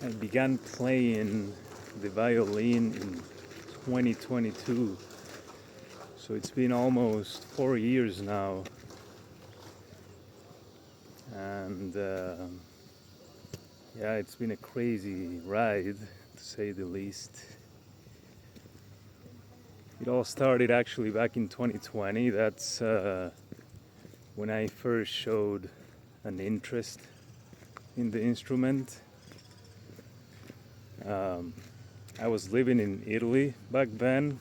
I began playing the violin in 2022, so it's been almost 4 years now, and yeah, it's been a crazy ride, to say the least. It all started actually back in 2020. That's when I first showed an interest in the instrument. I was living in Italy back then,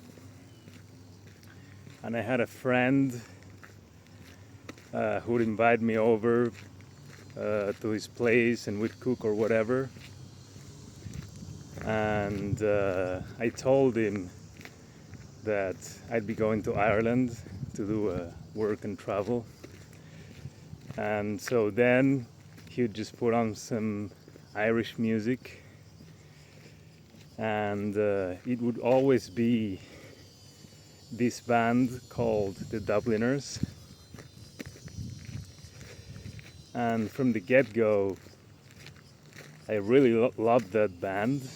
and I had a friend who would invite me over to his place, and we'd cook or whatever. And I told him that I'd be going to Ireland to do work and travel. And so then he would just put on some Irish music, and it would always be this band called the Dubliners. And from the get-go, I really loved that band.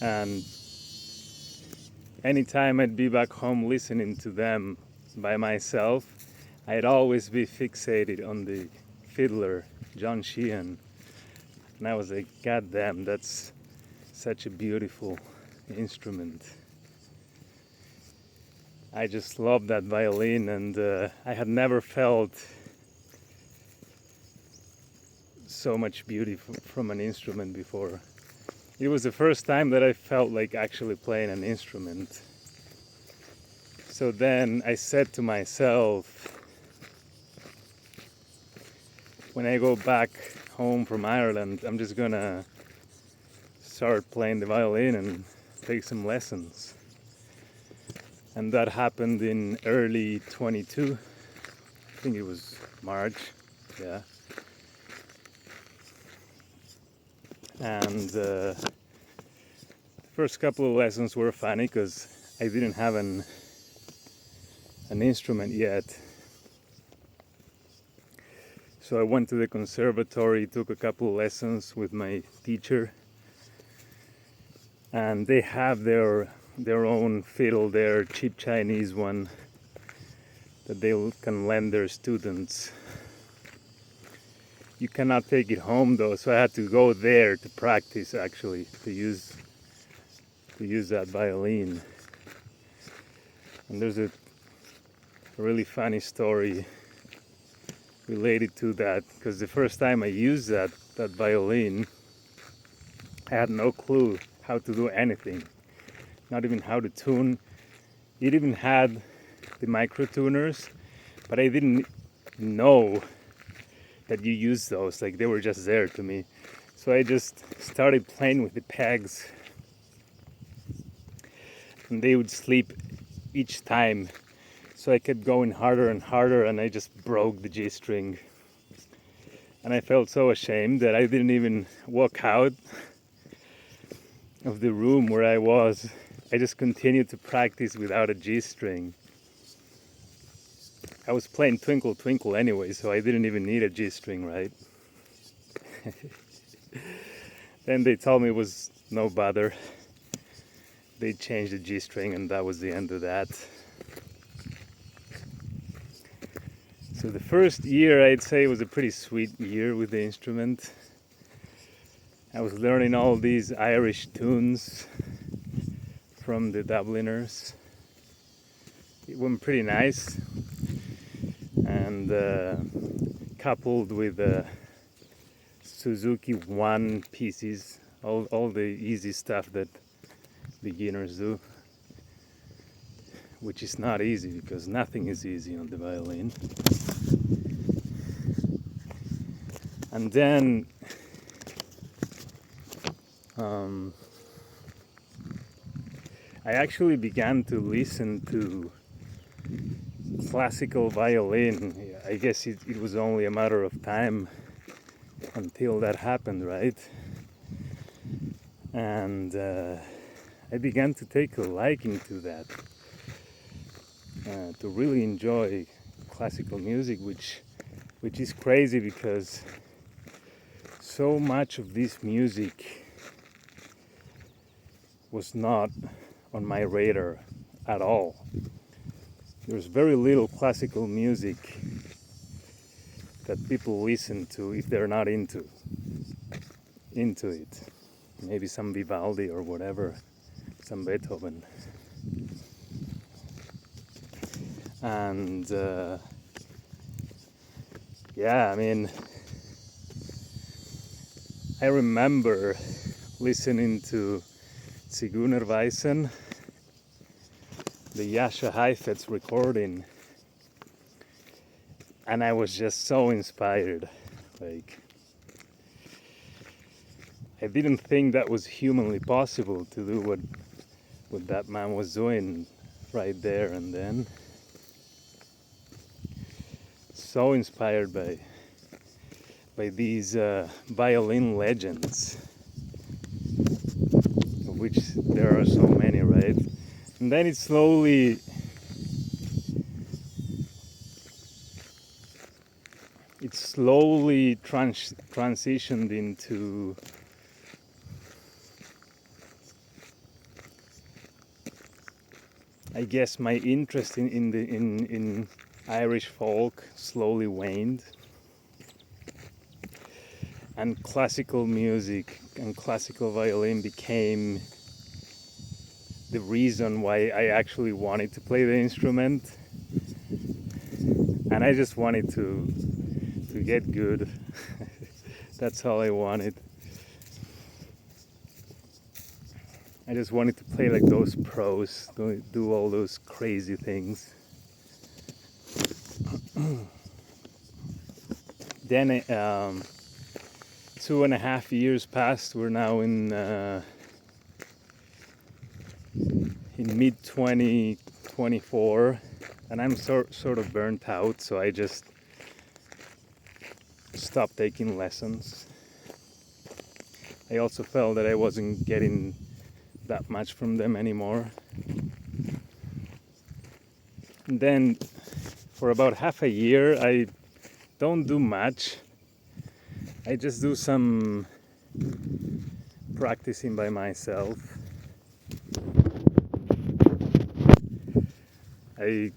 And anytime I'd be back home listening to them by myself, I'd always be fixated on the fiddler, John Sheehan. And I was like, God damn, that's such a beautiful instrument. I just loved that violin, and I had never felt so much beauty from an instrument before. It was the first time that I felt like actually playing an instrument. So then I said to myself, when I go back home from Ireland, I'm just gonna start playing the violin and take some lessons. And that happened in early 22. I think it was March, yeah. And the first couple of lessons were funny because I didn't have an instrument yet. So I went to the conservatory, took a couple of lessons with my teacher, and they have their own fiddle, their cheap Chinese one that they can lend their students. You cannot take it home though, so I had to go there to practice, actually, to use that violin. And there's a really funny story related to that, because the first time I used that violin, I had no clue how to do anything, not even how to tune. It even had the micro tuners, but I didn't know that you use those, like they were just there to me. So I just started playing with the pegs, and they would sleep each time. So I kept going harder and harder, and I just broke the G string. And I felt so ashamed that I didn't even walk out of the room where I was. I just continued to practice without a G string. I was playing Twinkle Twinkle anyway, so I didn't even need a G string, right? Then they told me it was no bother. They changed the G string, and that was the end of that. So the first year, I'd say, was a pretty sweet year with the instrument. I was learning all these Irish tunes from the Dubliners. It went pretty nice, and coupled with Suzuki One pieces, all the easy stuff that beginners do, which is not easy because nothing is easy on the violin. And then I actually began to listen to classical violin. I guess it was only a matter of time until that happened, right? And I began to take a liking to that, to really enjoy classical music, which is crazy because so much of this music was not on my radar at all. There's very little classical music that people listen to if they're not into it. Maybe some Vivaldi or whatever, some Beethoven. And yeah, I mean, I remember listening to Zigeunerweisen, the Jascha Heifetz recording, and I was just so inspired. Like, I didn't think that was humanly possible to do what that man was doing right there and then. So inspired by these violin legends, of which there are so many, right? And then it slowly transitioned into I guess my interest in Irish folk slowly waned, and classical music and classical violin became the reason why I actually wanted to play the instrument, and I just wanted to get good. That's all I wanted. I just wanted to play like those pros, do all those crazy things. Then 2.5 years passed. We're now in mid 2024, and I'm sort of burnt out, so I just stopped taking lessons. I also felt that I wasn't getting that much from them anymore. And then for about half a year I don't do much. I just do some practicing by myself. I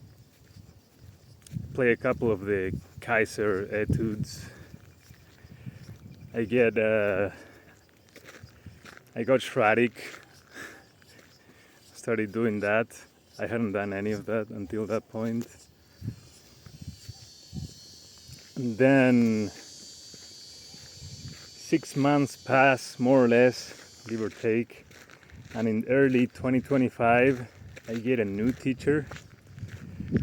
play a couple of the Kaiser etudes. I got Schradig. Started doing that. I hadn't done any of that until that point. And then 6 months pass, more or less, give or take, and in early 2025 I get a new teacher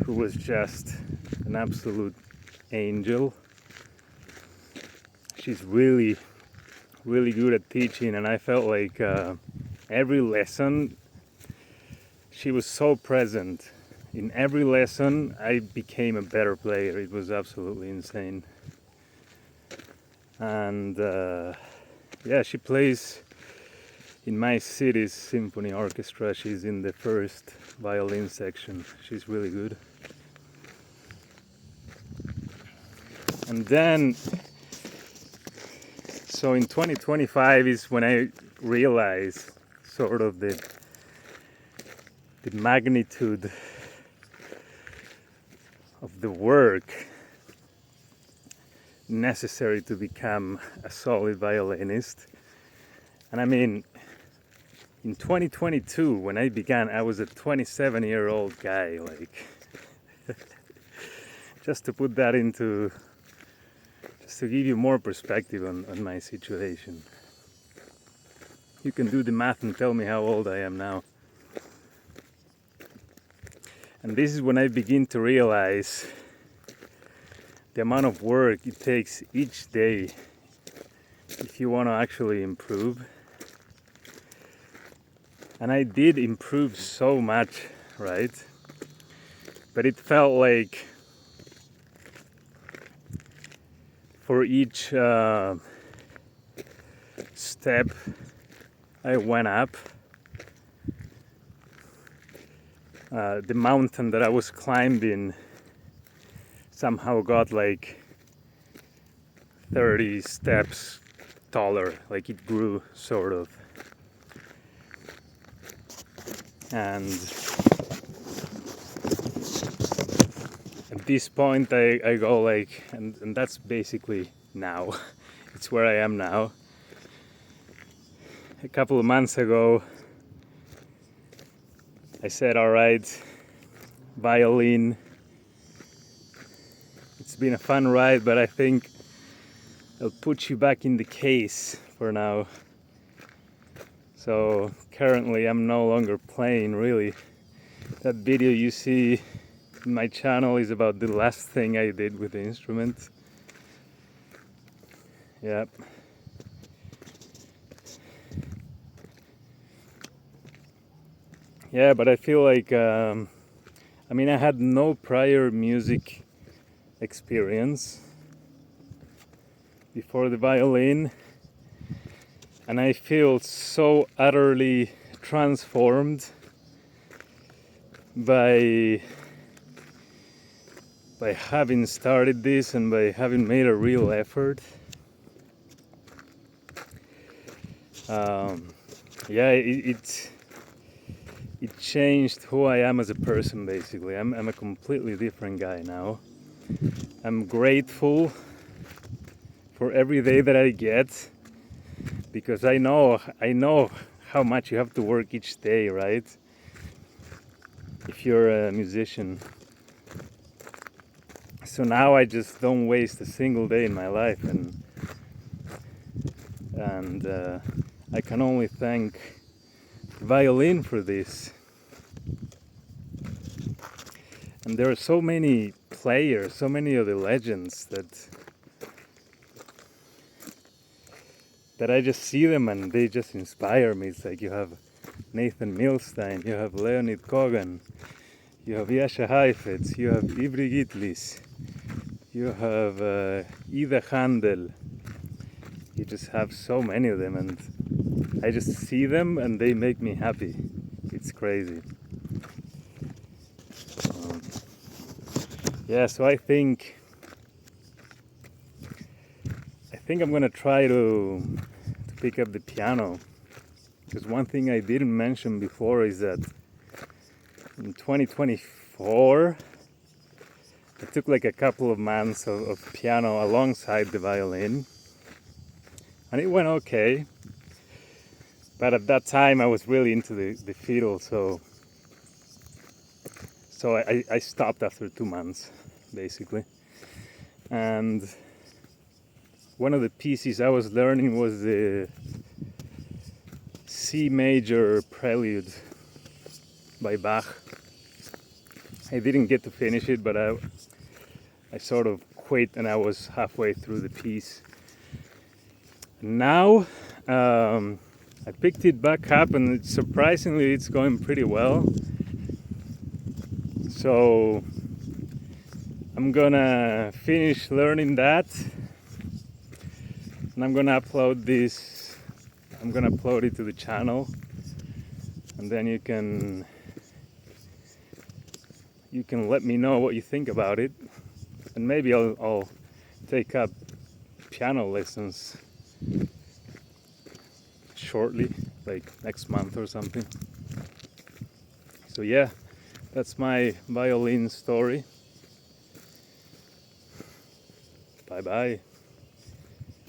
who was just an absolute angel. She's really good at teaching, and I felt like every lesson she was so present. In every lesson I became a better player. It was absolutely insane. And yeah, she plays in my city's symphony orchestra. She's in the first violin section. She's really good. And then, so in 2025 is when I realized sort of the magnitude of the work necessary to become a solid violinist. And I mean, in 2022 when I began, I was a 27-year-old guy, like just to put that into, just to give you more perspective on my situation. You can do the math and tell me how old I am now. And this is when I begin to realize the amount of work it takes each day if you want to actually improve. And I did improve so much, right? But it felt like for each step I went up, the mountain that I was climbing somehow got like 30 steps taller, like it grew sort of. And at this point I go like, and that's basically now. It's where I am now. A couple of months ago I said, all right, violin, it's been a fun ride, but I think I'll put you back in the case for now. So currently I'm no longer playing, really. That video you see in my channel is about the last thing I did with the instrument. Yep. Yeah, but I feel like, I mean, I had no prior music experience before the violin, and I feel so utterly transformed by having started this and by having made a real effort. Yeah, it changed who I am as a person, basically. I'm a completely different guy now. I'm grateful for every day that I get, because I know how much you have to work each day, right? If you're a musician. So now I just don't waste a single day in my life, and I can only thank violin for this. And there are so many players, so many of the legends that I just see them and they just inspire me. It's like you have Nathan Milstein, you have Leonid Kogan, you have Jascha Heifetz, you have Ivry Gitlis, you have Ida Handel. You just have so many of them, and I just see them and they make me happy. It's crazy. Yeah, so I think I'm gonna try to pick up the piano, because one thing I didn't mention before is that in 2024 I took like a couple of months of piano alongside the violin, and it went okay. But at that time I was really into the fiddle, so I stopped after 2 months, basically. And one of the pieces I was learning was the C major prelude by Bach. I didn't get to finish it, but I sort of quit and I was halfway through the piece. Now I picked it back up, and surprisingly it's going pretty well. So I'm gonna finish learning that, and I'm gonna upload this. I'm gonna upload it to the channel, and then you can let me know what you think about it, and maybe I'll take up piano lessons shortly, like next month or something. So yeah, that's my violin story. Bye bye.